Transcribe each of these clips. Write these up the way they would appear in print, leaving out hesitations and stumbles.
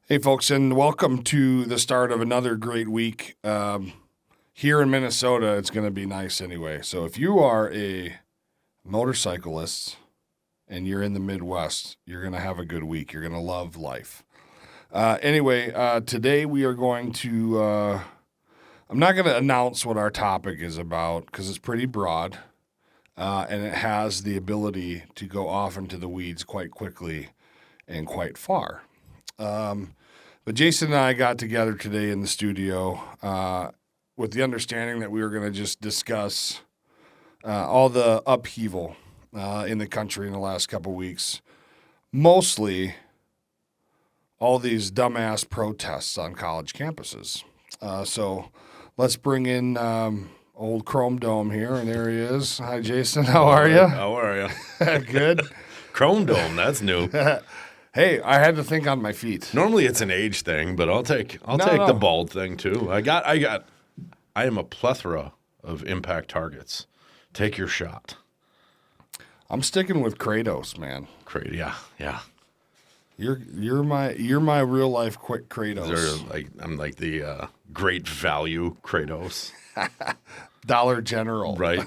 Hey, folks, and welcome to the start of another great week. Here in Minnesota, it's going to be nice anyway. So if you are a motorcyclist and you're in the Midwest, you're going to have a good week. You're going to love life. Today we are going to, I'm not going to announce what our topic is about because it's pretty broad and it has the ability to go off into the weeds quite quickly and quite far. But Jason and I got together today in the studio with the understanding that we were going to just discuss all the upheaval in the country in the last couple of weeks. Mostly all these dumbass protests on college campuses. So let's bring in old Chrome Dome here, and there he is. Hi, Jason. How are you? How are you? Good. Chrome Dome, that's new. Hey, I had to think on my feet. Normally it's an age thing, but I'll take No. the bald thing too. I am a plethora of impact targets. Take your shot. I'm sticking with Kratos, man. Yeah. You're my real life quick Kratos. I'm like the great value Kratos, Dollar General. right?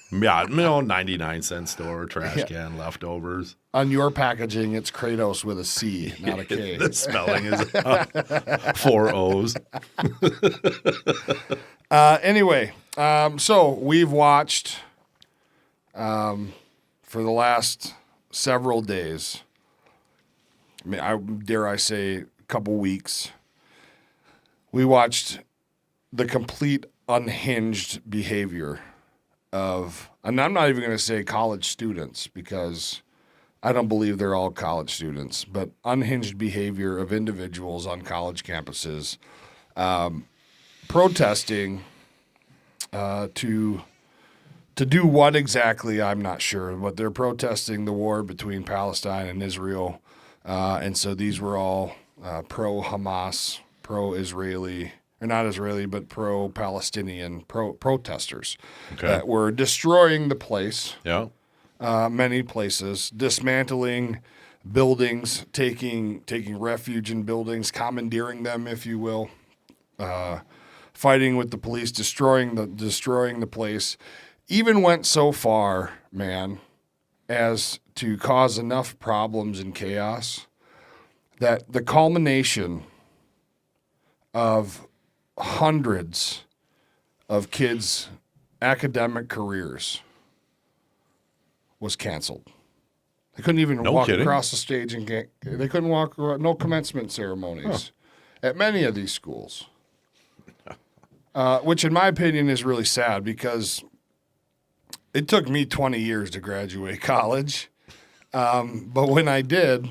Yeah, 99-cent store, trash can, leftovers. On your packaging, it's Kratos with a C, not a K. The spelling is 4 O's. So we've watched for the last several days, dare I say, a couple weeks, we watched the complete unhinged behavior of, and I'm not even going to say college students because I don't believe they're all college students, but unhinged behavior of individuals on college campuses protesting to do what exactly, I'm not sure, but they're protesting the war between Palestine and Israel. And so these were all pro-Hamas, pro-Israeli, or not Israeli, but pro-Palestinian protesters that were destroying the place. Yeah. Many places, dismantling buildings, taking refuge in buildings, commandeering them, if you will, fighting with the police, destroying the place. Even went so far, man, as to cause enough problems and chaos that the culmination of hundreds of kids' academic careers was canceled. They couldn't even walk across the stage and they couldn't walk around, no commencement ceremonies at many of these schools. Which in my opinion is really sad because it took me 20 years to graduate college. But when I did,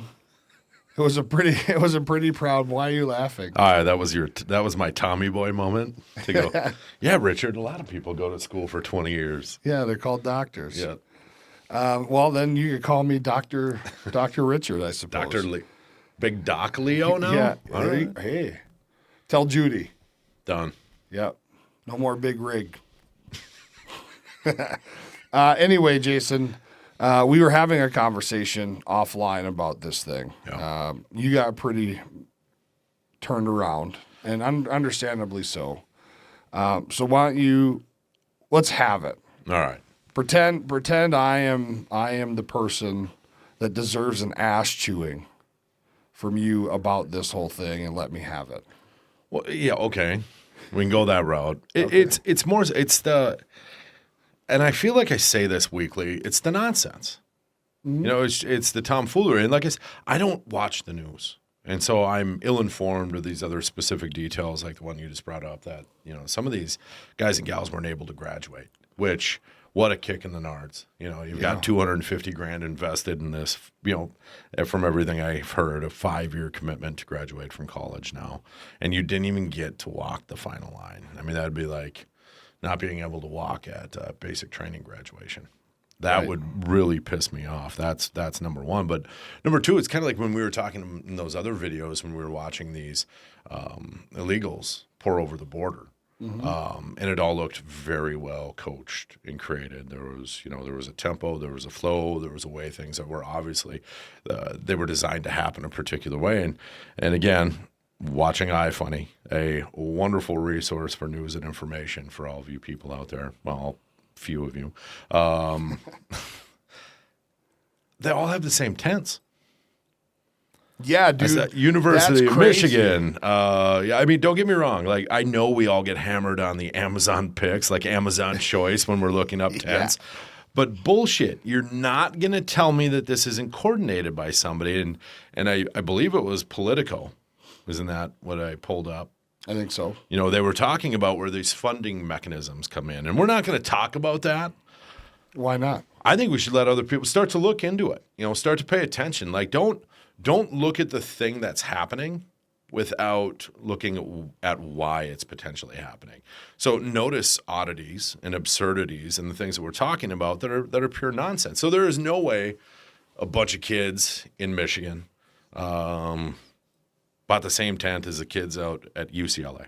it was a pretty proud. Why are you laughing? That was my Tommy Boy moment to go. Yeah, Richard. A lot of people go to school for 20 years. Yeah, they're called doctors. Yeah. Well, then you could call me Dr. Richard, I suppose. Dr. Lee. Big Doc Leo now? Yeah. All right. Hey, tell Judy. Done. Yep. No more big rig. Anyway, Jason, we were having a conversation offline about this thing. Yeah. You got pretty turned around, and understandably so. So why don't let's have it. All right. Pretend I am the person that deserves an ass chewing from you about this whole thing, and let me have it. Well, yeah, okay. We can go that route. Okay. It's the, and I feel like I say this weekly, it's the nonsense. Mm-hmm. You know, it's the tomfoolery. And like I said, I don't watch the news. And so I'm ill-informed of these other specific details like the one you just brought up that, you know, some of these guys and gals weren't able to graduate, which, what a kick in the nards. You know, you've got $250,000 invested in this, you know, from everything I've heard, a 5-year commitment to graduate from college now. And you didn't even get to walk the final line. I mean, that'd be like not being able to walk at basic training graduation. That would really piss me off. That's number one. But number two, it's kind of like when we were talking in those other videos when we were watching these illegals pour over the border. And it all looked very well coached and created. There was a tempo, there was a flow, there was a way things that were obviously they were designed to happen a particular way. And again, watching iFunny, a wonderful resource for news and information for all of you people out there. Well, few of you. They all have the same tense. Yeah, dude. University that's of crazy. Michigan. Yeah, I mean, don't get me wrong. Like, I know we all get hammered on the Amazon picks, like Amazon choice when we're looking up tents. But bullshit. You're not going to tell me that this isn't coordinated by somebody. And I believe it was Politico. Isn't that what I pulled up? I think so. You know, they were talking about where these funding mechanisms come in. And we're not going to talk about that. Why not? I think we should let other people start to look into it. You know, start to pay attention. Like, don't look at the thing that's happening without looking at why it's potentially happening. So notice oddities and absurdities and the things that we're talking about that are pure nonsense. So there is no way a bunch of kids in Michigan bought the same tent as the kids out at UCLA.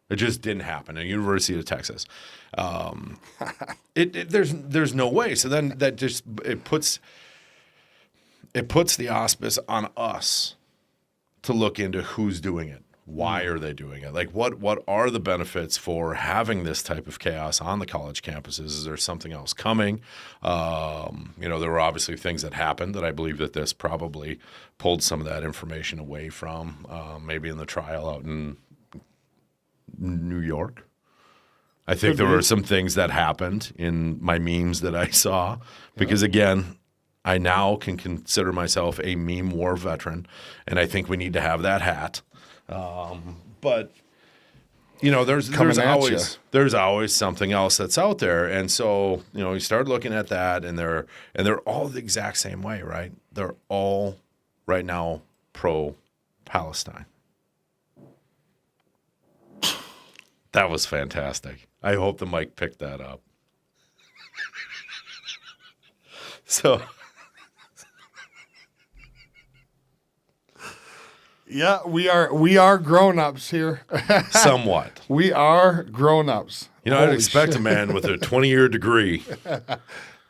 It just didn't happen at University of Texas. There's no way. So then that just it puts the auspice on us to look into who's doing it. Why are they doing it? Like, what are the benefits for having this type of chaos on the college campuses? Is there something else coming? There were obviously things that happened that I believe that this probably pulled some of that information away from, maybe in the trial out in New York. I think there were some things that happened in my memes that I saw because, again, I now can consider myself a meme war veteran, and I think we need to have that hat. But there's always something else that's out there, and so you start looking at that, and they're all the exact same way, right? They're all right now pro-Palestine. That was fantastic. I hope the mic picked that up. So. Yeah, we are grown-ups here. Somewhat. We are grown-ups. I'd expect a man with a 20-year degree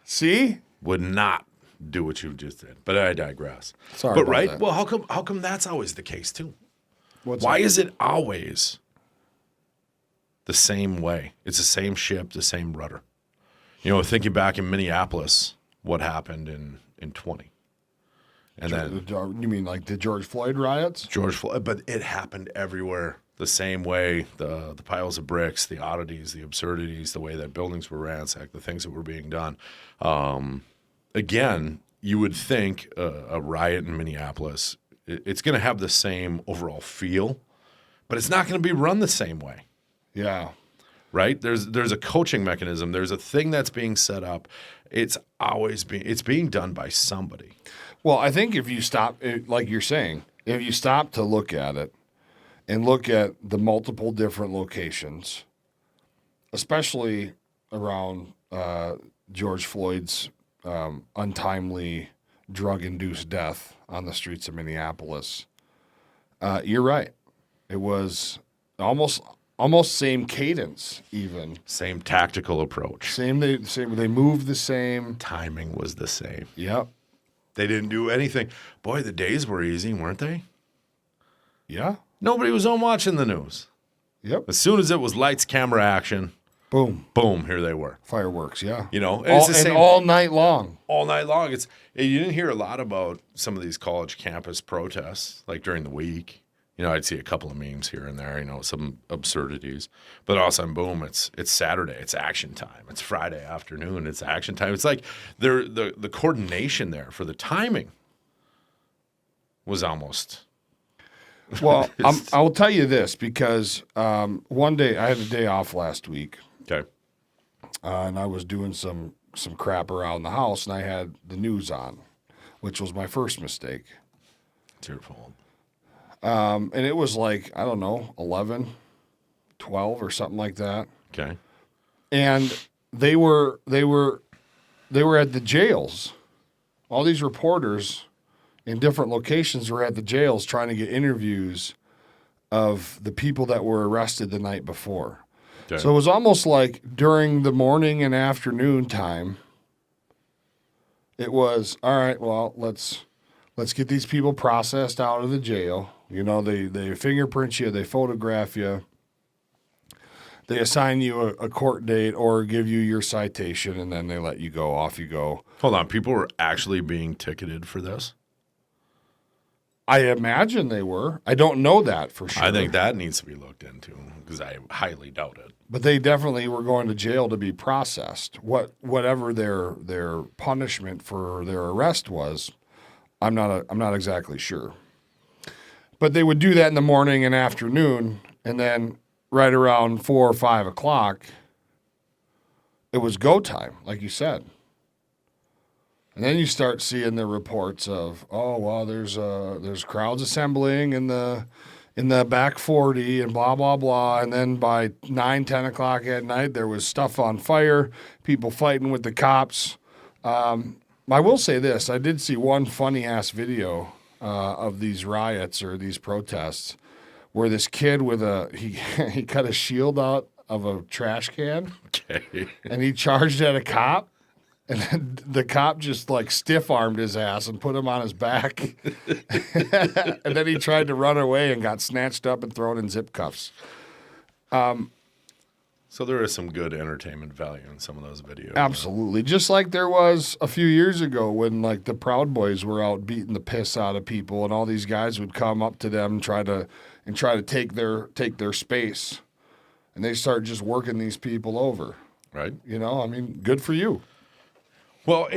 See? would not do what you just did. But I digress. Sorry but about right? that. Well, how come that's always the case too? Why is it always the same way? It's the same ship, the same rudder. Thinking back in Minneapolis, what happened in 20. And then you mean like the George Floyd riots? George Floyd, but it happened everywhere the same way. The piles of bricks, the oddities, the absurdities, the way that buildings were ransacked, the things that were being done. Again, you would think a riot in Minneapolis, it's going to have the same overall feel, but it's not going to be run the same way. Yeah. Right? There's a coaching mechanism. There's a thing that's being set up. It's being done by somebody. Well, I think if you stop, like you're saying, if you stop to look at it and look at the multiple different locations, especially around George Floyd's untimely drug-induced death on the streets of Minneapolis, you're right. It was almost same cadence, even Same tactical approach. They moved the same. Timing was the same. Yep. They didn't do anything. Boy, the days were easy, weren't they? Yeah. Nobody was home watching the news. Yep. As soon as it was lights, camera, action, boom, here they were. Fireworks. Yeah. It's the same all night long. All night long. You didn't hear a lot about some of these college campus protests, like during the week. I'd see a couple of memes here and there, some absurdities. But all of a sudden, boom, it's Saturday. It's action time. It's Friday afternoon. It's action time. It's like the coordination there for the timing was almost. Well, I will tell you this because one day I had a day off last week. Okay. And I was doing some crap around the house, and I had the news on, which was my first mistake. It's your fault. And it was like, I don't know, 11, 12 or something like that. Okay. And they were at the jails. All these reporters in different locations were at the jails trying to get interviews of the people that were arrested the night before. Okay. So it was almost like during the morning and afternoon time, it was, all right, well, let's get these people processed out of the jail. You know, they fingerprint you, they photograph you, they assign you a court date or give you your citation, and then they let you go. Off you go. Hold on. People were actually being ticketed for this? I imagine they were. I don't know that for sure. I think that needs to be looked into because I highly doubt it. But they definitely were going to jail to be processed. Whatever their punishment for their arrest was, I'm not exactly sure. But they would do that in the morning and afternoon, and then right around 4 or 5 o'clock, it was go time, like you said. And then you start seeing the reports of, oh well, there's crowds assembling in the back 40 and blah blah blah. And then by 9, 10 o'clock at night, there was stuff on fire, people fighting with the cops. I will say this: I did see one funny ass video of these riots or these protests, where this kid with he cut a shield out of a trash can, Okay. and he charged at a cop. And then the cop just like stiff armed his ass and put him on his back. And then he tried to run away and got snatched up and thrown in zip cuffs. So there is some good entertainment value in some of those videos. Absolutely. Just like there was a few years ago when like the Proud Boys were out beating the piss out of people, and all these guys would come up to them and try to take their space. And they start just working these people over. Right? You know, I mean, good for you. Well,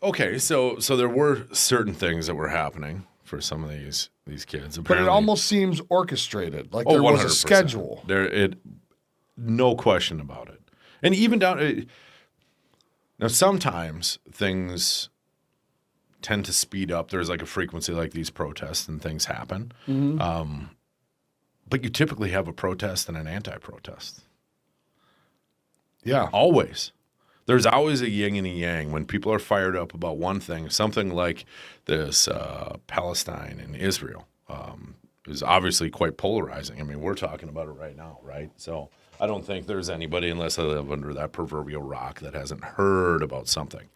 okay, so there were certain things that were happening for some of these kids. But it almost seems orchestrated, like Oh, there was 100%. a schedule. No question about it. And even down now, sometimes things tend to speed up. There's like a frequency like these protests and things happen. Mm-hmm. But you typically have a protest and an anti-protest. Yeah. Always. There's always a yin and a yang when people are fired up about one thing. Something like this Palestine and Israel is obviously quite polarizing. I mean, we're talking about it right now, right? So I don't think there's anybody, unless they live under that proverbial rock, that hasn't heard about something.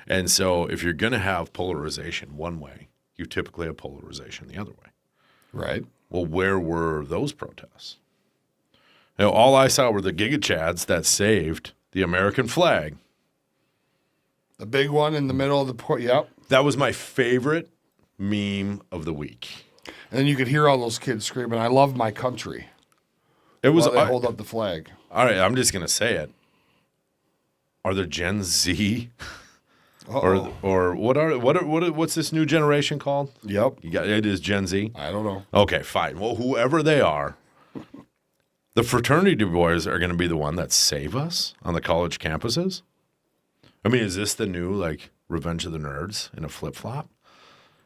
And so if you're going to have polarization one way, you typically have polarization the other way. Right. Well, where were those protests? You know, all I saw were the giga-chads that saved the American flag. The big one in the middle of the port. Yep. That was my favorite meme of the week. And then you could hear all those kids screaming, "I love my country." It was. While they hold up the flag. All right, I'm just gonna say it. Are there Gen Z, or what's this new generation called? Yep. It is Gen Z. I don't know. Okay, fine. Well, whoever they are, the fraternity boys are going to be the one that save us on the college campuses. I mean, is this the new like Revenge of the Nerds in a flip flop?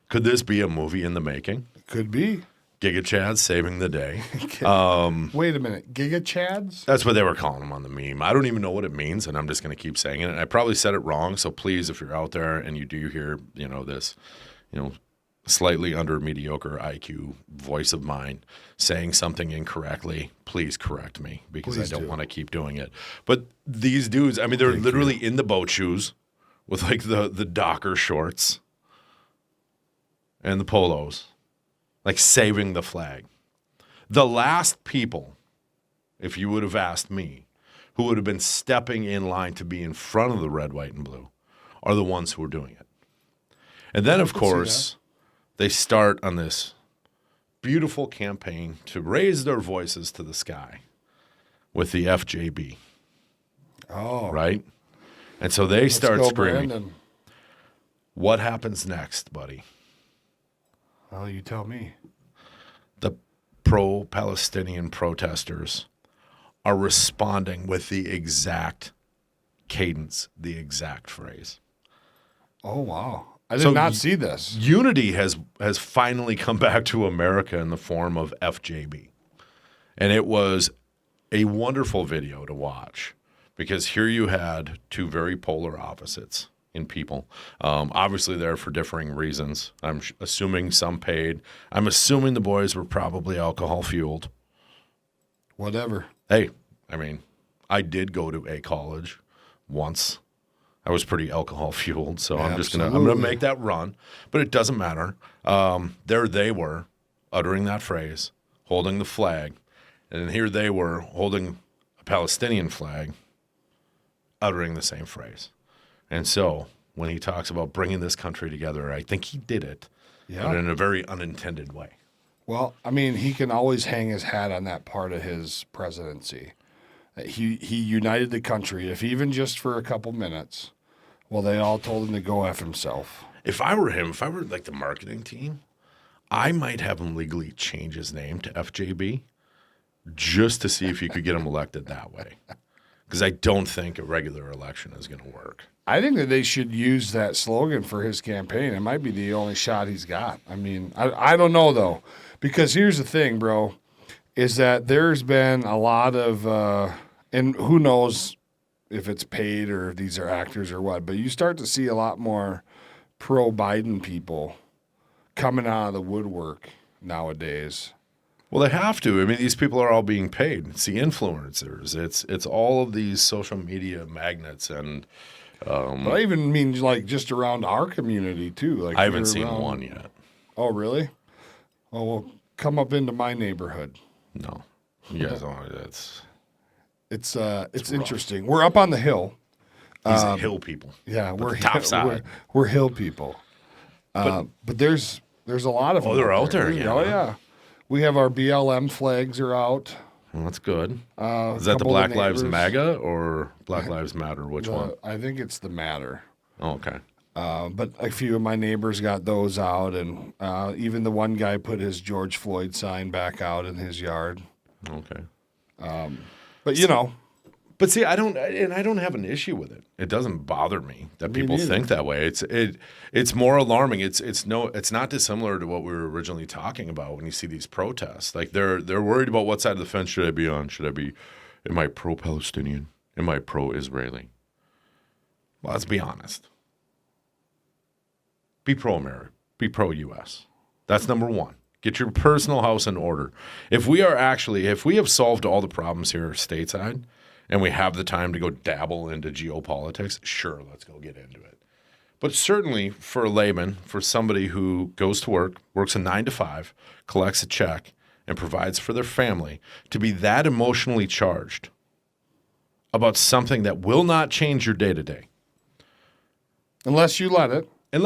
Could this be a movie in the making? Could be. Giga Chad saving the day. Wait a minute. Giga Chads? That's what they were calling them on the meme. I don't even know what it means, and I'm just going to keep saying it. And I probably said it wrong, so please, if you're out there and you do hear, this, slightly under mediocre IQ voice of mine saying something incorrectly, please correct me because Please I don't do. want to keep doing it. But these dudes, I mean, they're literally in the boat shoes with like the Docker shorts and the polos, like saving the flag. The last people, if you would have asked me, who would have been stepping in line to be in front of the red, white, and blue are the ones who are doing it. And then, of course, they start on this beautiful campaign to raise their voices to the sky with the FJB. Oh. Right? And so they start go, screaming. Brandon. What happens next, buddy? Well, you tell me. The pro-Palestinian protesters are responding with the exact cadence, the exact phrase. Oh, wow. I did not see this. Unity has finally come back to America in the form of FJB. And it was a wonderful video to watch because here you had two very polar opposites in people. Obviously there for differing reasons. I'm assuming some paid. I'm assuming the boys were probably alcohol fueled. Whatever. Hey, I mean, I did go to a college once. I was pretty alcohol fueled, so I'm gonna make that run. But it doesn't matter. There they were, uttering that phrase, holding the flag, and here they were holding a Palestinian flag, uttering the same phrase. And so when he talks about bringing this country together, I think he did it, but in a very unintended way. Well, I mean, he can always hang his hat on that part of his presidency. He united the country, if even just for a couple minutes. Well, they all told him to go F himself. If I were him, if I were like the marketing team, I might have him legally change his name to FJB just to see if you could get him elected that way. Because I don't think a regular election is going to work. I think that they should use that slogan for his campaign. It might be the only shot he's got. I mean, I don't know, though. Because here's the thing, bro, is that there's been a lot of, and who knows if it's paid or if these are actors or what, but you start to see a lot more pro-Biden people coming out of the woodwork nowadays. Well, they have to. I mean, these people are all being paid. It's the influencers. It's all of these social media magnates. And but I even mean like just around our community too. Like I haven't seen one yet. Oh, really? Oh, well, come up into my neighborhood. No, you guys don't. It's interesting. We're up on the hill. These hill people. Yeah, we're top side. We're hill people. But there's a lot of them. Oh, they're out there. Yeah. Oh, yeah. We have our BLM flags are out. Well, that's good. Is that the Black Lives MAGA or Black Lives Matter? Which one? I think it's the Matter. Oh, okay. But a few of my neighbors got those out, and even the one guy put his George Floyd sign back out in his yard. Okay. But you know. But see, I don't have an issue with it. It doesn't bother me that people think that way. It's more alarming. It's not dissimilar to what we were originally talking about when you see these protests. Like they're worried about what side of the fence should I be on? Am I pro-Palestinian? Am I pro-Israeli? Well, let's be honest. Be pro-America. Be pro-U.S. That's number one. Get your personal house in order. If we have solved all the problems here stateside, and we have the time to go dabble into geopolitics, sure, let's go get into it. But certainly for a layman, for somebody who goes to work, works a 9 to 5, collects a check, and provides for their family, to be that emotionally charged about something that will not change your day-to-day. Unless you let it. And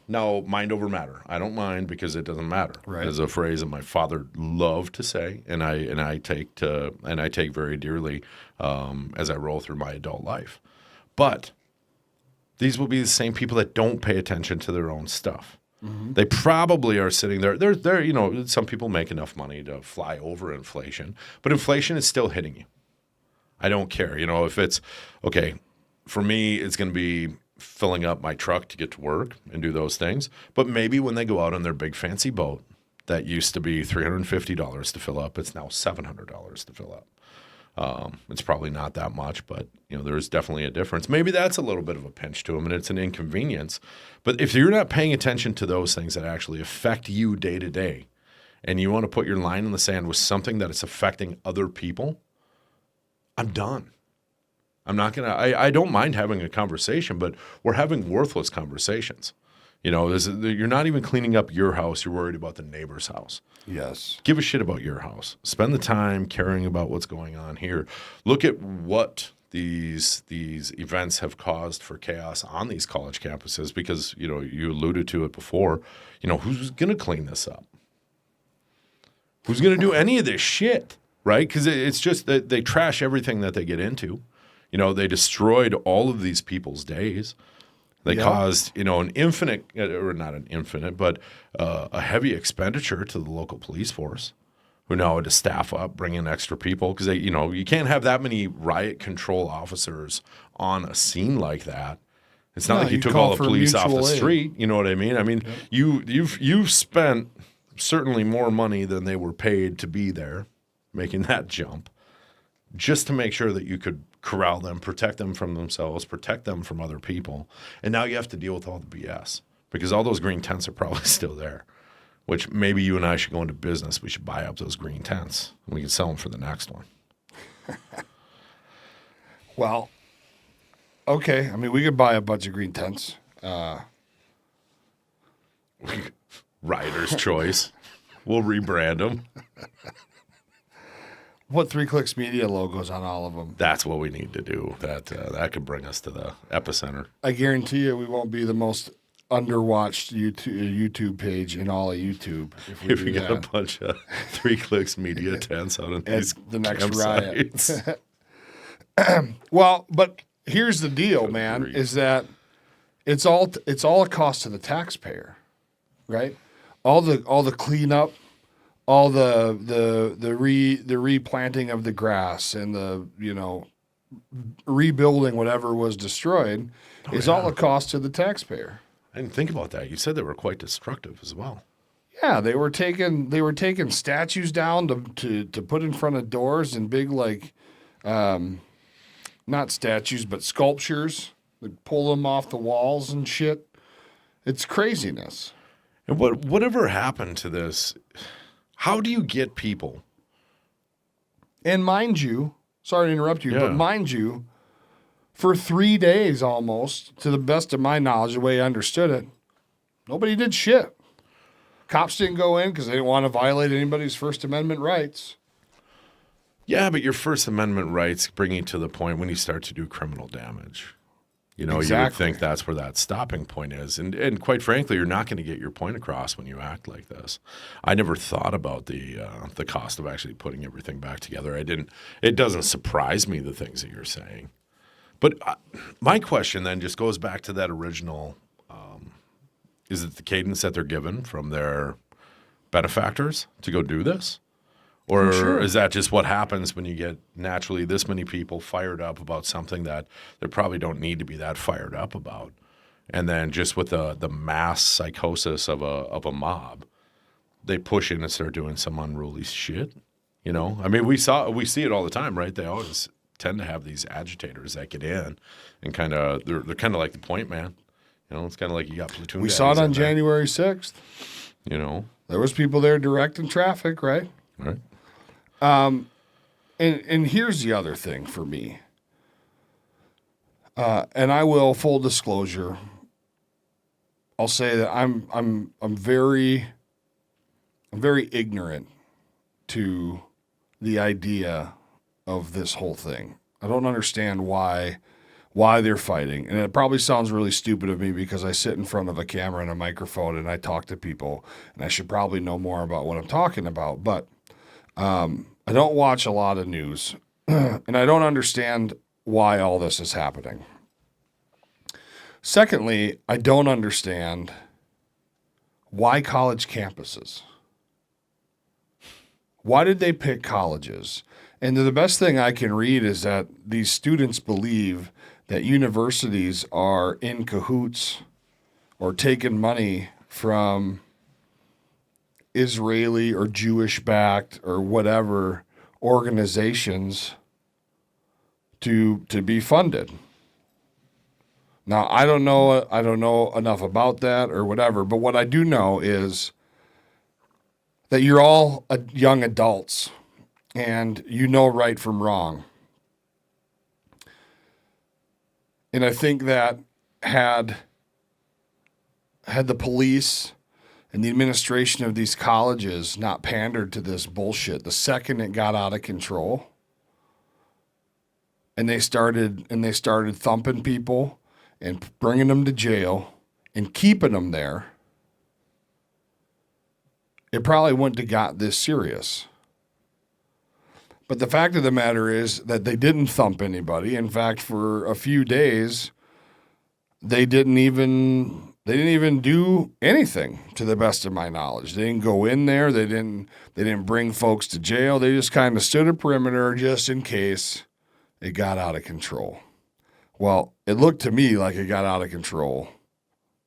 now mind over matter. I don't mind because it doesn't matter. Right. Is a phrase that my father loved to say, and I take very dearly as I roll through my adult life. But these will be the same people that don't pay attention to their own stuff. Mm-hmm. They probably are sitting there. They're some people make enough money to fly over inflation, but inflation is still hitting you. I don't care. If it's okay for me, it's going to be filling up my truck to get to work and do those things. But maybe when they go out on their big fancy boat that used to be $350 to fill up, it's now $700 to fill up. It's probably not that much, but there's definitely a difference. Maybe that's a little bit of a pinch to them and it's an inconvenience. But if you're not paying attention to those things that actually affect you day to day and you want to put your line in the sand with something that is affecting other people, I'm done. I'm not going to – I don't mind having a conversation, but we're having worthless conversations. You're not even cleaning up your house. You're worried about the neighbor's house. Yes. Give a shit about your house. Spend the time caring about what's going on here. Look at what these events have caused for chaos on these college campuses because, you alluded to it before. Who's going to clean this up? Who's going to do any of this shit, right? Because it's just that they trash everything that they get into. They destroyed all of these people's days. They caused, an infinite, or not an infinite, but a heavy expenditure to the local police force, who now had to staff up, bring in extra people because you can't have that many riot control officers on a scene like that. It's not like you took all the police off the street. You know what I mean? I mean, you've spent certainly more money than they were paid to be there, making that jump, just to make sure that you could corral them, protect them from themselves, protect them from other people. And now you have to deal with all the BS because all those green tents are probably still there, which maybe you and I should go into business. We should buy up those green tents and we can sell them for the next one. Well, okay. I mean, we could buy a bunch of green tents. Rider's choice. We'll rebrand them. Put 3 Clicks Media logos on all of them. That's what we need to do. That could bring us to the epicenter. I guarantee you we won't be the most underwatched YouTube page in all of YouTube If we got a bunch of 3 Clicks Media tents out in It's these the next campsites. riot. Well, but here's the deal, man, grief. is that it's all a cost to the taxpayer, right? All the cleanup, all the replanting of the grass and the rebuilding whatever was destroyed is all a cost to the taxpayer. I didn't think about that. You said they were quite destructive as well. Yeah, they were taking statues down to put in front of doors and big not statues but sculptures. They pull them off the walls and shit. It's craziness. And whatever happened to this? How do you get people? And mind you, sorry to interrupt you, Yeah. but mind you, for 3 days almost, to the best of my knowledge, the way I understood it, nobody did shit. Cops didn't go in because they didn't want to violate anybody's First Amendment rights. Yeah, but your First Amendment rights bring you to the point when you start to do criminal damage. You would Exactly. think that's where that stopping point is. And quite frankly, you're not going to get your point across when you act like this. I never thought about the cost of actually putting everything back together. It doesn't surprise me, the things that you're saying. But my question then just goes back to that original, is it the cadence that they're given from their benefactors to go do this? Or Sure. is that just what happens when you get naturally this many people fired up about something that they probably don't need to be that fired up about? And then just with the mass psychosis of a mob, they push in and start doing some unruly shit. I mean, we see it all the time, right? They always tend to have these agitators that get in and they're kind of like the point man. It's kind of like you got platoon. We saw it daddies on in there, January 6th. There was people there directing traffic, right? right? And here's the other thing for me. And I will, full disclosure, I'll say that I'm very ignorant to the idea of this whole thing. I don't understand why they're fighting. And it probably sounds really stupid of me because I sit in front of a camera and a microphone and I talk to people, and I should probably know more about what I'm talking about. But I don't watch a lot of news, and I don't understand why all this is happening. Secondly, I don't understand why college campuses. Why did they pick colleges? And the best thing I can read is that these students believe that universities are in cahoots or taking money from Israeli or Jewish-backed or whatever organizations to be funded. Now, I don't know enough about that or whatever, but what I do know is that you're all young adults and you know right from wrong. And I think that had the police and the administration of these colleges not pandered to this bullshit, the second it got out of control and they started thumping people and bringing them to jail and keeping them there, it probably wouldn't have got this serious. But the fact of the matter is that they didn't thump anybody. In fact, for a few days, they didn't even do anything, to the best of my knowledge. They didn't go in there. They didn't bring folks to jail. They just kind of stood a perimeter just in case it got out of control. Well, it looked to me like it got out of control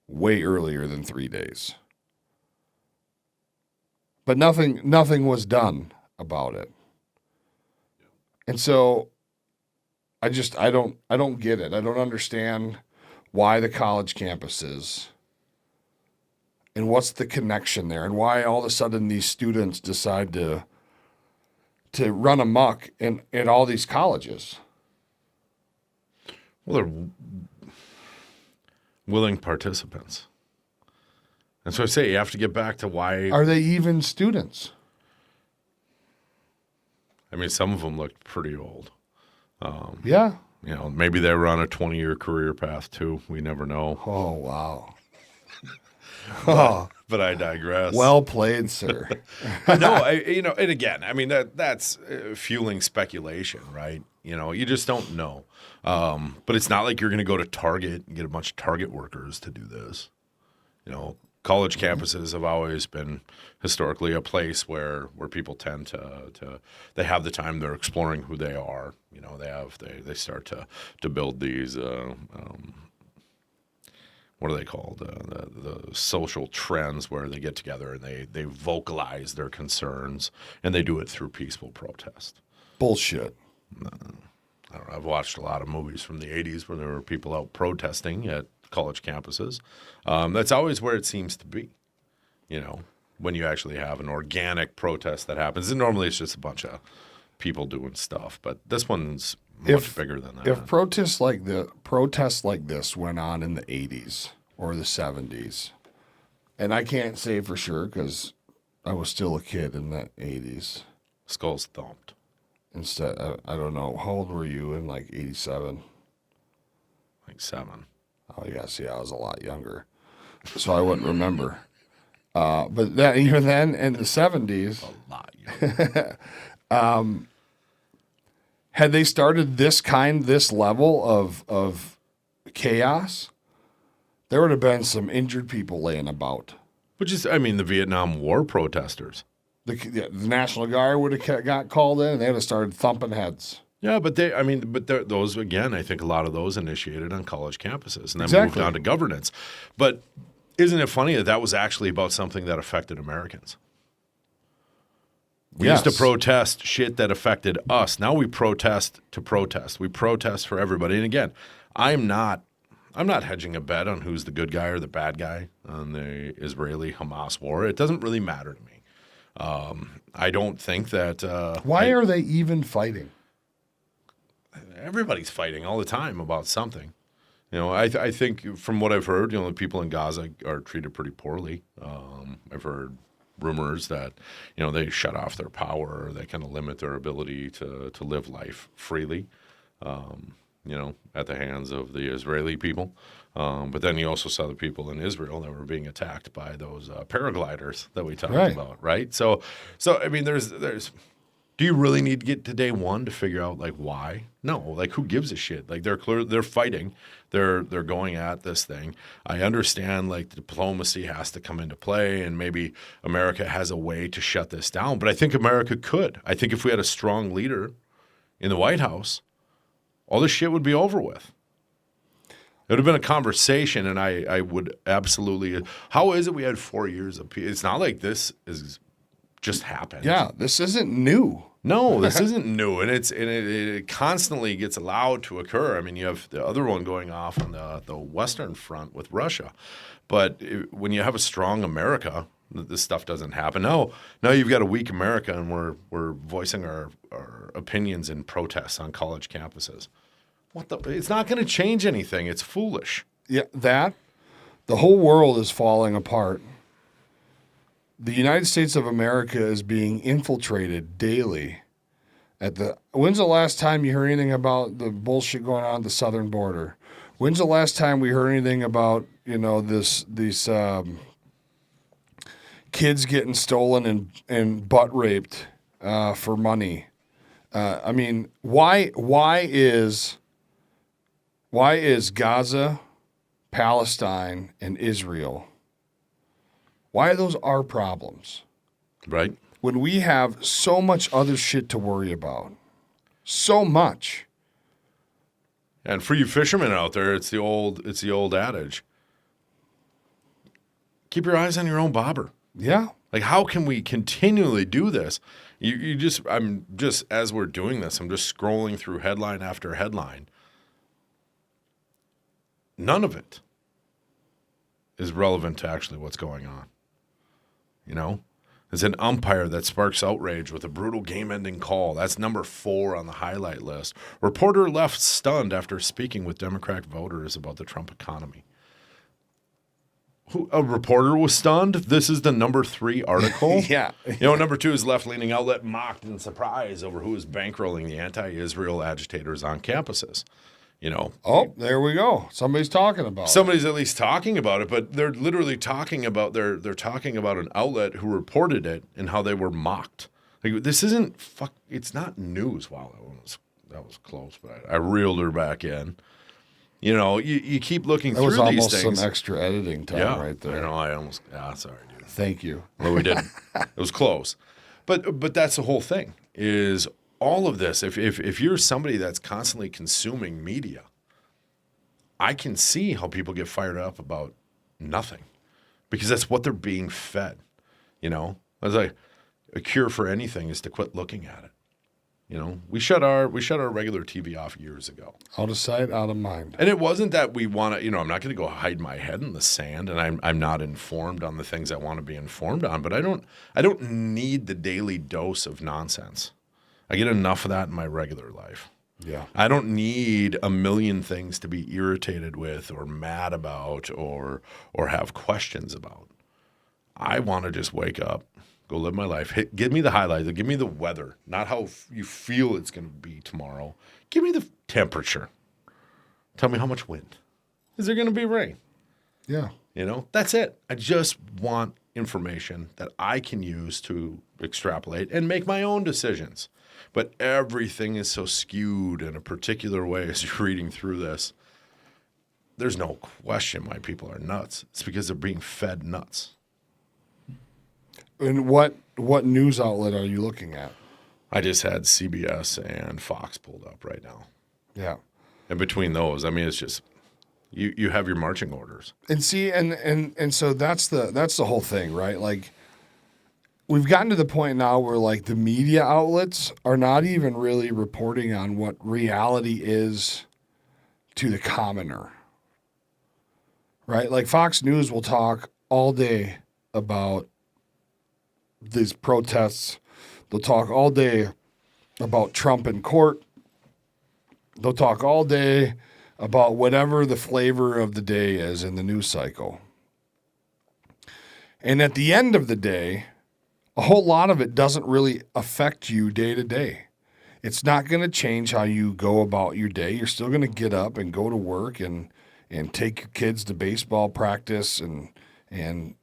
way earlier than 3 days. But nothing was done about it. And so I don't get it. I don't understand why the college campuses and what's the connection there and why all of a sudden these students decide to to run amok in all these colleges. Well, they're willing participants. And so I say you have to get back to why. Are they even students? I mean, some of them looked pretty old. Yeah. You know, maybe they were on a 20-year career path too. We never know. Oh, wow. But I digress. Well played, sir. No, and again, I mean that's fueling speculation, right? You know, you just don't know. But it's not like you're going to go to Target and get a bunch of Target workers to do this. You know, college campuses have always been historically a place where people tend to they have the time, they're exploring who they are. You know, they start to build these what are they called? The social trends where they get together and they vocalize their concerns, and they do it through peaceful protest. Bullshit. I don't know. I've watched a lot of movies from the 80s where there were people out protesting at college campuses. That's always where it seems to be, you know, when you actually have an organic protest that happens. And normally it's just a bunch of people doing stuff, but this one's much bigger than that. If protests like this went on in the 80s or the 70s, and I can't say for sure because I was still a kid in the 80s. Skulls thumped. Instead, I don't know. How old were you in like 87? Like 7. Oh, yeah. See, I was a lot younger. So I wouldn't remember. But that, even then in the 70s, A lot younger. had they started this level of chaos, there would have been some injured people laying about. Which is, I mean, the Vietnam War protesters. The National Guard would have got called in, and they would have started thumping heads. Yeah, but those, again, I think a lot of those initiated on college campuses and then moved Exactly. on to governance. But isn't it funny that was actually about something that affected Americans? We used to protest shit that affected us. Now we protest to protest. We protest for everybody. And again, I'm not hedging a bet on who's the good guy or the bad guy on the Israeli-Hamas war. It doesn't really matter to me. I don't think that. Why are they even fighting? Everybody's fighting all the time about something. You know, I think from what I've heard, you know, the people in Gaza are treated pretty poorly. I've heard rumors that, you know, they shut off their power, they kind of limit their ability to live life freely, you know, at the hands of the Israeli people. But then you also saw the people in Israel that were being attacked by those paragliders that we talked about, right? So I mean, there's. Do you really need to get to day one to figure out like why? No, like who gives a shit? Like they're fighting, they're going at this thing. I understand like diplomacy has to come into play, and maybe America has a way to shut this down. But I think America could. I think if we had a strong leader in the White House, all this shit would be over with. It would have been a conversation, and I would absolutely. How is it we had 4 years of peace? It's not like this is just happened. Yeah, this isn't new. No, this isn't new, and it constantly gets allowed to occur. I mean, you have the other one going off on the Western Front with Russia, but when you have a strong America, this stuff doesn't happen. Now you've got a weak America, and we're voicing our opinions in protests on college campuses. It's not going to change anything. It's foolish. Yeah, the whole world is falling apart. The United States of America is being infiltrated daily. When's the last time you heard anything about the bullshit going on at the southern border? When's the last time we heard anything about, you know, these kids getting stolen and butt raped for money? I mean, why is Gaza, Palestine, and Israel? Why are those our problems? Right. When we have so much other shit to worry about. So much. And for you fishermen out there, it's the old adage. Keep your eyes on your own bobber. Yeah. Like, how can we continually do this? I'm just, as we're doing this, I'm just scrolling through headline after headline. None of it is relevant to actually what's going on. You know, There's an umpire that sparks outrage with a brutal game-ending call. That's number 4 on the highlight list. Reporter left stunned after speaking with Democratic voters about the Trump economy. A reporter was stunned? This is the number 3 article? Yeah. Number 2 is left-leaning outlet mocked in surprise over who is bankrolling the anti-Israel agitators on campuses. Oh, there we go. Somebody's talking about it. Somebody's at least talking about it, but they're literally talking about they're talking about an outlet who reported it and how they were mocked. Like, this isn't it's not news. Wow, that was close, but I reeled her back in. You keep looking through these things. That was almost some extra editing time right there. Sorry, dude. Thank you. Well, we didn't. It was close. But that's the whole thing is all of this. If you're somebody that's constantly consuming media, I can see how people get fired up about nothing because that's what they're being fed. I was like, a cure for anything is to quit looking at it. We shut our regular TV off years ago. Out of sight, out of mind. And it wasn't that we want to, I'm not going to go hide my head in the sand, and I'm not informed on the things I want to be informed on. But I don't need the daily dose of nonsense. I get enough of that in my regular life. Yeah. I don't need a million things to be irritated with or mad about or have questions about. I want to just wake up, go live my life. Give me the highlights. Give me the weather, not how you feel it's going to be tomorrow. Give me the temperature. Tell me how much wind. Is there going to be rain? Yeah. That's it. I just want information that I can use to extrapolate and make my own decisions. But everything is so skewed in a particular way as you're reading through this. There's no question why people are nuts. It's because they're being fed nuts. And what news outlet are you looking at? I just had CBS and Fox pulled up right now. Yeah. And between those, it's just you have your marching orders. And see, and so that's the whole thing, right? Like, we've gotten to the point now where like the media outlets are not even really reporting on what reality is to the commoner, right? Like Fox News will talk all day about these protests. They'll talk all day about Trump in court. They'll talk all day about whatever the flavor of the day is in the news cycle. And at the end of the day, a whole lot of it doesn't really affect you day to day. It's not going to change how you go about your day. You're still going to get up and go to work and take your kids to baseball practice and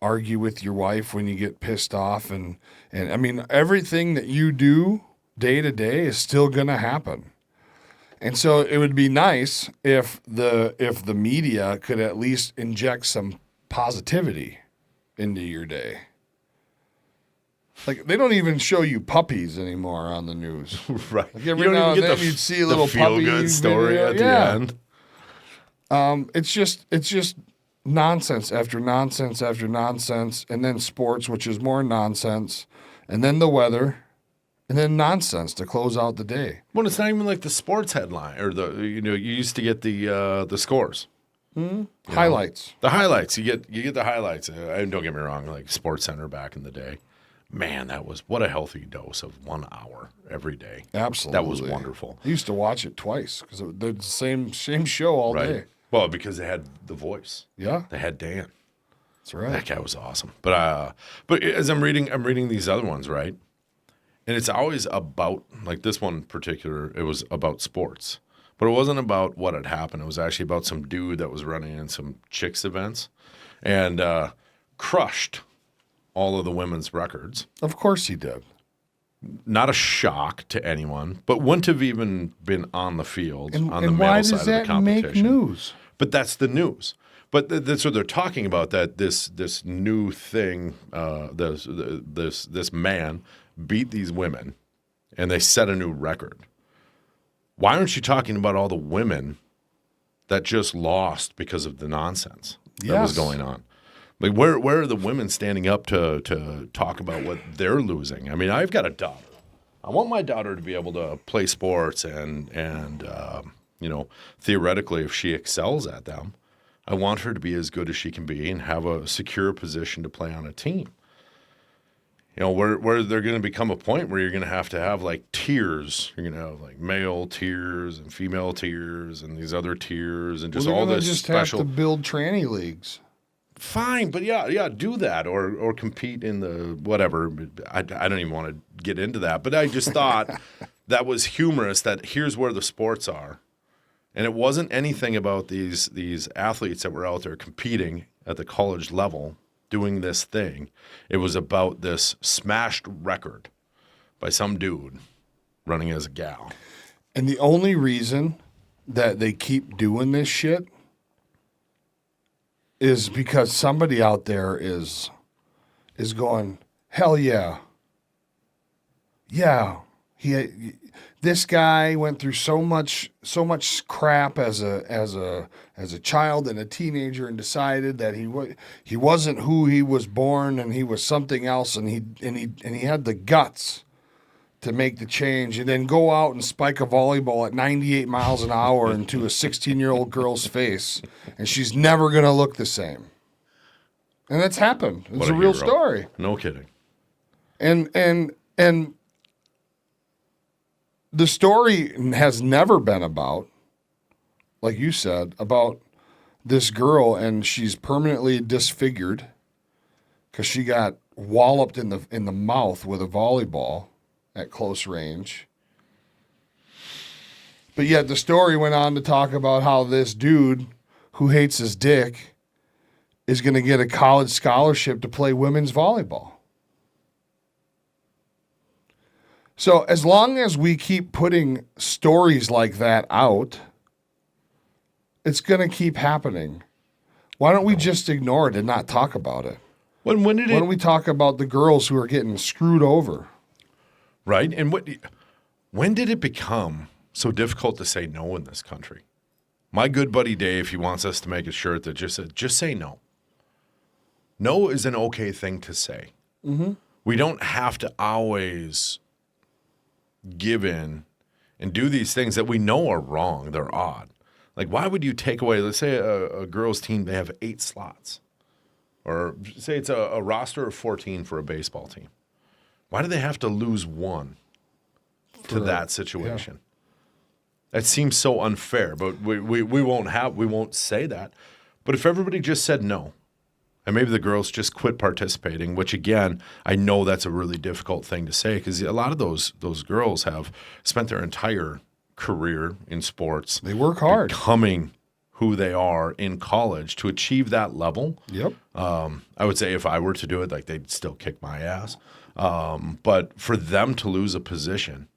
argue with your wife when you get pissed off. And I mean, everything that you do day to day is still going to happen. And so it would be nice if the media could at least inject some positivity into your day. Like, they don't even show you puppies anymore on the news. Right. Like every now and then you'd see a little puppy feel-good story video. at the end. It's just nonsense after nonsense after nonsense, and then sports, which is more nonsense, and then the weather, and then nonsense to close out the day. Well, it's not even like the sports headline or you used to get the scores. Mm-hmm. Highlights. The highlights. You get the highlights. And don't get me wrong, like Sports Center back in the day. Man, what a healthy dose of 1 hour every day. Absolutely. That was wonderful. I used to watch it twice because they're the same show all day. Well, because they had The Voice. Yeah. They had Dan. That's right. That guy was awesome. But as I'm reading these other ones, right? And it's always about, like this one in particular, it was about sports. But it wasn't about what had happened. It was actually about some dude that was running in some chicks events and crushed all of the women's records. Of course he did. Not a shock to anyone, but wouldn't have even been on the field on the and male why side does of the that competition. make news? But that's the news. But that's what they're talking about. That this new thing, this man beat these women, and they set a new record. Why aren't you talking about all the women that just lost because of the nonsense that was going on? Like, where are the women standing up to talk about what they're losing? I mean, I've got a daughter. I want my daughter to be able to play sports and theoretically, if she excels at them, I want her to be as good as she can be and have a secure position to play on a team. where they're going to become a point where you're going to have like tiers. You're going to have like male tiers and female tiers and these other tiers and just all this just special. have to build tranny leagues. Fine, but yeah, do that or compete in the whatever. I don't even want to get into that, but I just thought that was humorous. That here's where the sports are, and it wasn't anything about these athletes that were out there competing at the college level doing this thing. It was about this smashed record by some dude running as a gal. And the only reason that they keep doing this shit is because somebody out there is going, hell yeah. Yeah. This guy went through so much crap as a child and a teenager and decided that he wasn't who he was born and he was something else and he had the guts to make the change and then go out and spike a volleyball at 98 miles an hour into a 16-year-old girl's face, and she's never going to look the same. And that's happened. It's a real story. No kidding. And the story has never been about, like you said, about this girl, and she's permanently disfigured because she got walloped in the mouth with a volleyball at close range. But yet the story went on to talk about how this dude who hates his dick is going to get a college scholarship to play women's volleyball. So as long as we keep putting stories like that out, it's going to keep happening. Why don't we just ignore it and not talk about it? Why don't we talk about the girls who are getting screwed over? Right. And when did it become so difficult to say no in this country? My good buddy Dave, he wants us to make a shirt that just says, just say no. No is an okay thing to say. Mm-hmm. We don't have to always give in and do these things that we know are wrong. They're odd. Like, why would you take away, let's say a girls' team, they have 8 slots. Or say it's a roster of 14 for a baseball team. Why do they have to lose one to that situation? Yeah. That seems so unfair, but we won't say that. But if everybody just said no, and maybe the girls just quit participating, which again, I know that's a really difficult thing to say because a lot of those girls have spent their entire career in sports. They work hard. Becoming who they are in college to achieve that level. Yep. I would say if I were to do it, like they'd still kick my ass. But for them to lose a position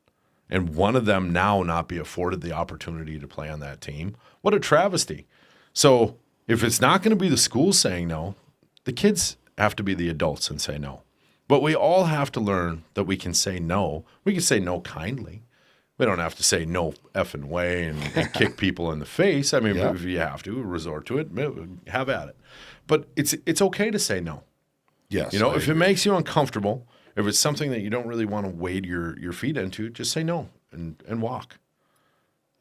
and one of them now not be afforded the opportunity to play on that team, what a travesty. So if it's not going to be the school saying no, the kids have to be the adults and say no. But we all have to learn that we can say no. We can say no kindly. We don't have to say no effing way and kick people in the face. I mean, Yeah. if you have to resort to it, have at it. But it's okay to say no. Yes. You know, if it makes you uncomfortable, if it's something that you don't really want to wade your feet into, just say no and walk.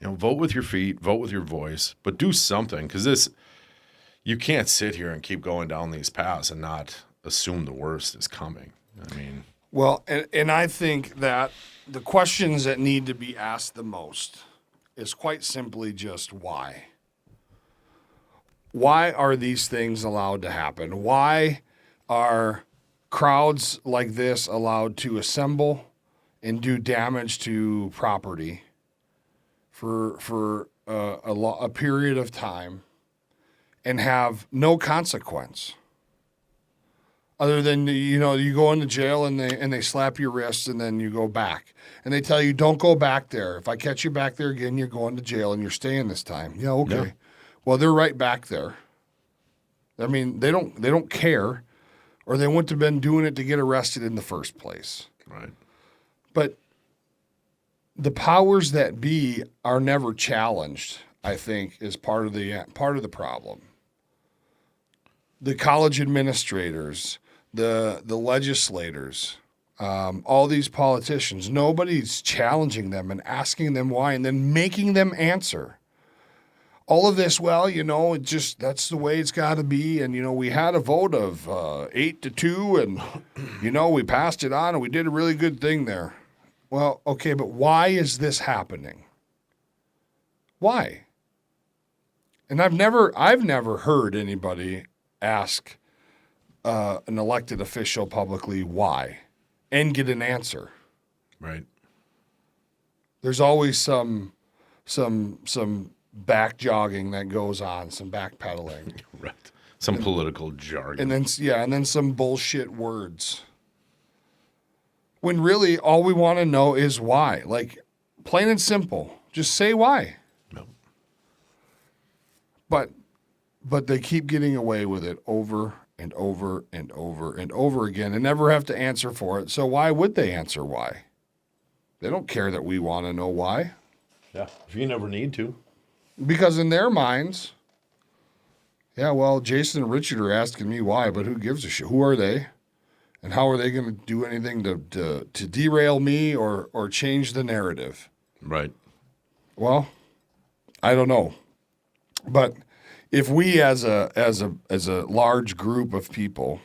You know, vote with your feet, vote with your voice, but do something because you can't sit here and keep going down these paths and not assume the worst is coming. I mean, well, and I think that the questions that need to be asked the most is quite simply just why. Why are these things allowed to happen? Why are crowds like this allowed to assemble and do damage to property for a period of time and have no consequence? Other than, you know, you go into jail and they slap your wrists and then you go back. And they tell you, don't go back there. If I catch you back there again, you're going to jail and you're staying this time. Yeah, okay. Yeah. Well, they're right back there. I mean, they don't care, or they wouldn't have been doing it to get arrested in the first place. right. But the powers that be are never challenged, I think, is part of the problem. The college administrators, the legislators, all these politicians, nobody's challenging them and asking them why and then making them answer. all of this, well, it just, that's the way it's got to be. And, we had a vote of 8-2 and, we passed it on and we did a really good thing there. Well, okay, but why is this happening? Why? And I've never heard anybody ask an elected official publicly why and get an answer. Right. There's always some back jogging that goes on, some backpedaling. Right. Some political jargon. And then some bullshit words. When really all we want to know is why. Like, plain and simple. Just say why. No. But they keep getting away with it over and over and over and over again and never have to answer for it. So why would they answer why? They don't care that we want to know why. Yeah. If you never need to. Because in their minds, yeah, well, Jason and Richard are asking me why, but who gives a shit? Who are they? And how are they going to do anything to derail me or change the narrative? Right. Well, I don't know. But if we as a large group of people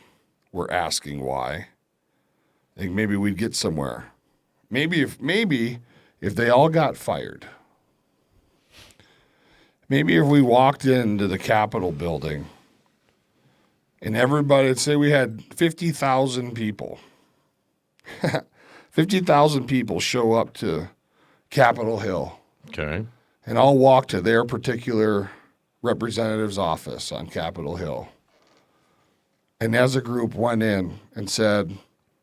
were asking why, I think maybe we'd get somewhere. Maybe if they all got fired. Maybe if we walked into the Capitol building and everybody, say we had 50,000 people. 50,000 people show up to Capitol Hill. Okay. And all walk to their particular representative's office on Capitol Hill. And as a group went in and said,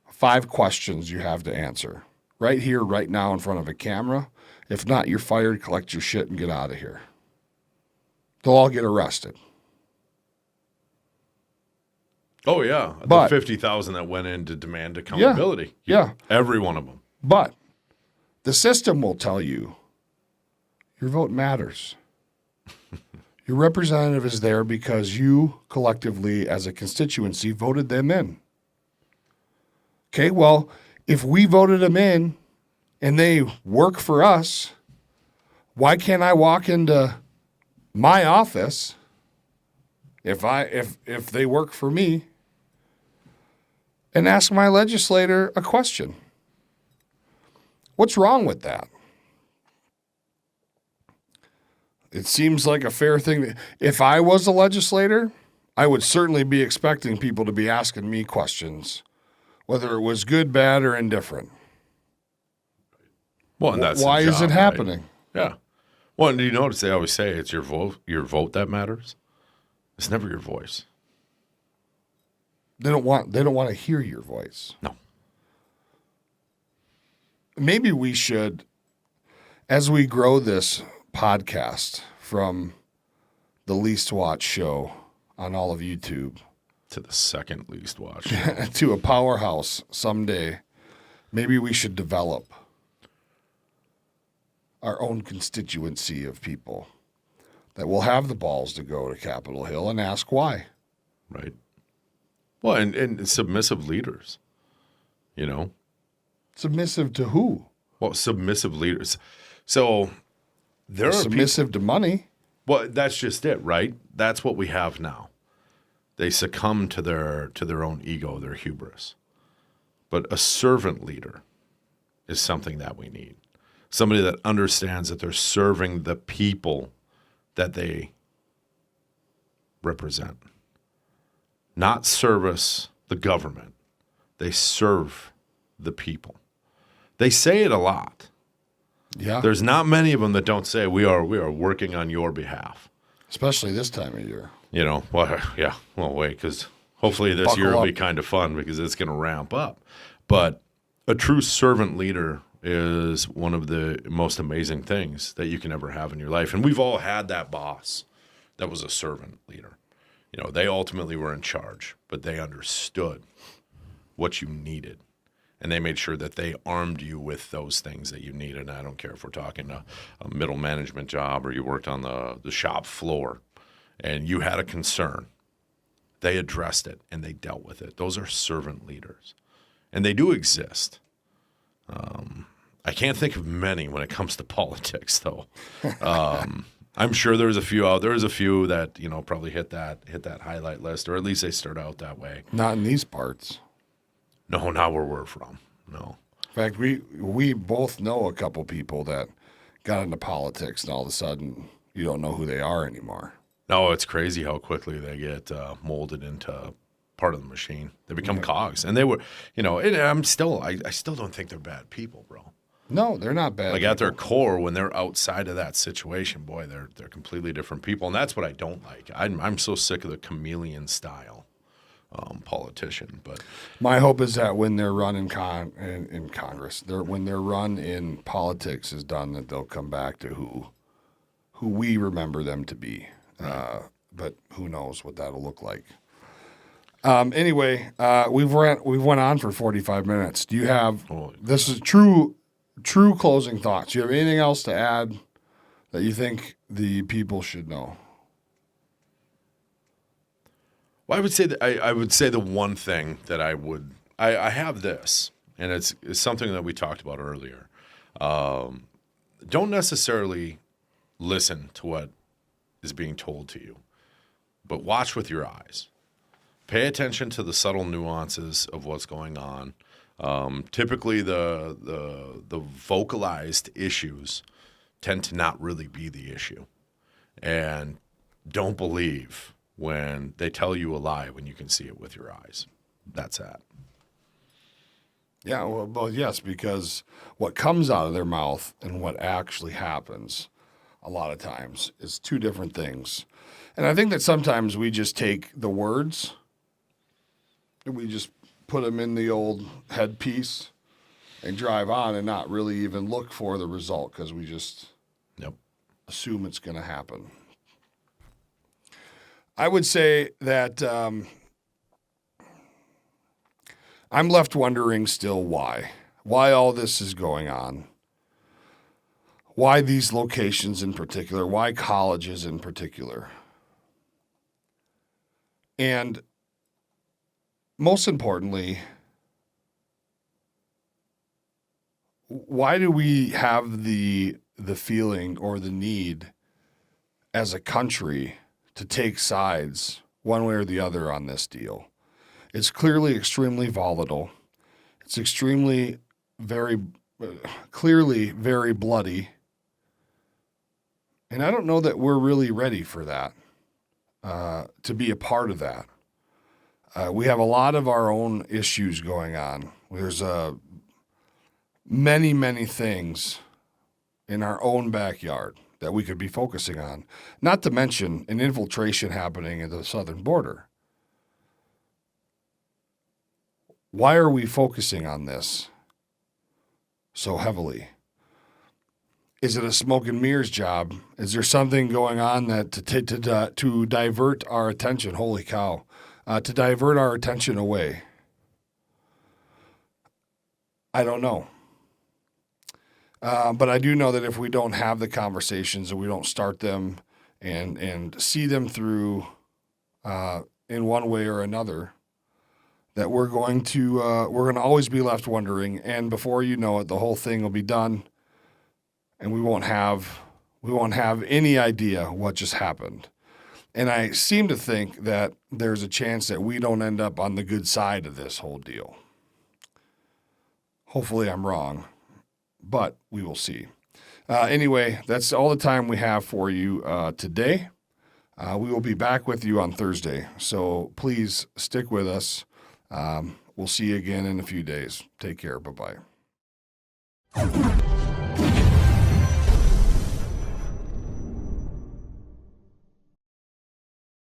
5 questions you have to answer. Right here, right now in front of a camera. If not, you're fired, collect your shit, and get out of here. They'll all get arrested. Oh, yeah. But the 50,000 that went in to demand accountability. Yeah. Every one of them. But the system will tell you your vote matters. Your representative is there because you collectively, as a constituency, voted them in. Okay, well, if we voted them in and they work for us, why can't I walk into my office if they work for me and ask my legislator a question? What's wrong with that? It seems like a fair thing. If I was a legislator, I would certainly be expecting people to be asking me questions, whether it was good, bad, or indifferent. Well, and that's why the job, is it happening? Right? Yeah. Well, and do you notice they always say it's your vote that matters? It's never your voice. They don't want to hear your voice. No. Maybe we should, as we grow this podcast from the least watch show on all of YouTube to the second least watch to a powerhouse someday, maybe we should develop our own constituency of people that will have the balls to go to Capitol Hill and ask why. Right. Well, and submissive leaders, Submissive to who? Well, submissive leaders. So there are submissive to money. Well, that's just it, right? That's what we have now. They succumb to their own ego, their hubris. But a servant leader is something that we need. Somebody that understands that they're serving the people that they represent. Not service the government. They serve the people. They say it a lot. Yeah. There's not many of them that don't say we are working on your behalf. Especially this time of year. Well, yeah. Well, wait, because hopefully this year will be kind of fun because it's going to ramp up. But a true servant leader is one of the most amazing things that you can ever have in your life. And we've all had that boss that was a servant leader. They ultimately were in charge, but they understood what you needed. And they made sure that they armed you with those things that you needed. And I don't care if we're talking a middle management job or you worked on the shop floor and you had a concern. They addressed it and they dealt with it. Those are servant leaders. And they do exist. I can't think of many when it comes to politics, though. I'm sure there's a few out. There's a few that probably hit that highlight list, or at least they start out that way. Not in these parts. No, not where we're from. No. In fact, we both know a couple people that got into politics, and all of a sudden you don't know who they are anymore. No, it's crazy how quickly they get molded into part of the machine. They become cogs, and they were, and I still don't think they're bad people, bro. No, they're not bad. Like at their core, when they're outside of that situation, boy, they're completely different people, and that's what I don't like. I'm so sick of the chameleon style politician. But my hope is that when their run in Congress, when their run in politics is done, that they'll come back to who we remember them to be. But who knows what that'll look like. Anyway, we've went on for 45 minutes. Do you have? This is true closing thoughts. Do you have anything else to add that you think the people should know? Well, I would say the one thing that I have this, and it's something that we talked about earlier. Don't necessarily listen to what is being told to you, but watch with your eyes. Pay attention to the subtle nuances of what's going on. Typically, the vocalized issues tend to not really be the issue, and don't believe when they tell you a lie when you can see it with your eyes. That's that. Yeah, well, yes, because what comes out of their mouth and what actually happens a lot of times is two different things. And I think that sometimes we just take the words and we just put them in the old headpiece and drive on and not really even look for the result because we just assume it's going to happen. I would say that I'm left wondering still why all this is going on, why these locations in particular, why colleges in particular. And most importantly, why do we have the feeling or the need as a country to take sides one way or the other on this deal? It's clearly extremely volatile. It's clearly very bloody. And I don't know that we're really ready for that, to be a part of that. We have a lot of our own issues going on. There's many, many things in our own backyard that we could be focusing on, not to mention an infiltration happening at the southern border. Why are we focusing on this so heavily? Is it a smoke and mirrors job? Is there something going on that to divert our attention? Holy cow. To divert our attention away? I don't know. But I do know that if we don't have the conversations and we don't start them and see them through in one way or another, that we're going to always be left wondering. And before you know it, the whole thing will be done, and we won't have any idea what just happened. And I seem to think that there's a chance that we don't end up on the good side of this whole deal. Hopefully I'm wrong, but we will see. Anyway, that's all the time we have for you today. We will be back with you on Thursday, so please stick with us. We'll see you again in a few days. Take care. Bye-bye.